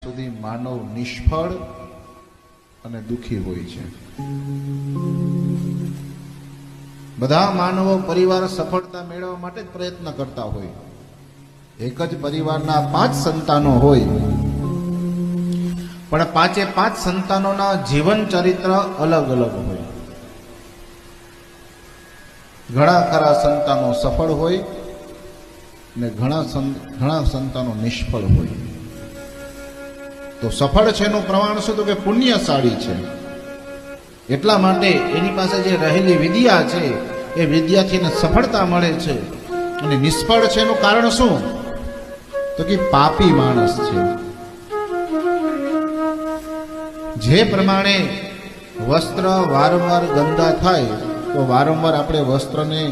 સુધી માનવ નિષ્ફળ અને દુઃખી હોય છે. બધા માનવો પરિવાર સફળતા મેળવવા માટે જ પ્રયત્ન કરતા હોય. એક જ પરિવારના 5 સંતાનો હોય, પણ 5 સંતાનોના જીવન ચરિત્ર અલગ અલગ હોય. ઘણા ખરા સંતાનો સફળ હોય ને ઘણા સંતાનો નિષ્ફળ હોય. તો સફળ છે એનું પ્રમાણ શું? તો કે પુણ્યશાળી છે. એટલા માટે એની પાસે જે રહેલી વિદ્યા છે એ વિદ્યાથી એને સફળતા મળે છે. અને નિષ્ફળ છે એનું કારણ શું? તો કે પાપી માણસ છે. જે પ્રમાણે વસ્ત્ર વારંવાર ગંદા થાય તો વારંવાર આપણે વસ્ત્રને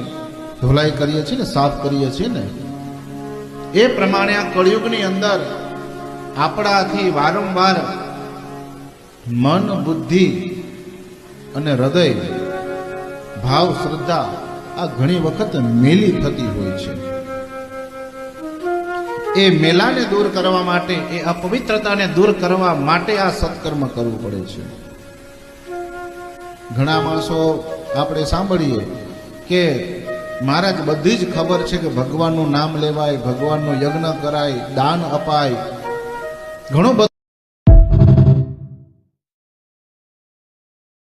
ધોલાઈ કરીએ છીએ ને, સાફ કરીએ છીએ ને, એ પ્રમાણે આ કળિયુગની અંદર આપણાથી વારંવાર મન, બુદ્ધિ અને હૃદય, ભાવ, શ્રદ્ધા આ ઘણી વખત મેલી થતી હોય છે. એ મેલાને દૂર કરવા માટે, એ અપવિત્રતાને દૂર કરવા માટે આ સત્કર્મ કરવું પડે છે. ઘણા માણસો આપણે સાંભળીએ કે મહારાજ બધી જ ખબર છે કે ભગવાનનું નામ લેવાય, ભગવાનનો યજ્ઞ કરાય, દાન અપાય, ઘણું બધું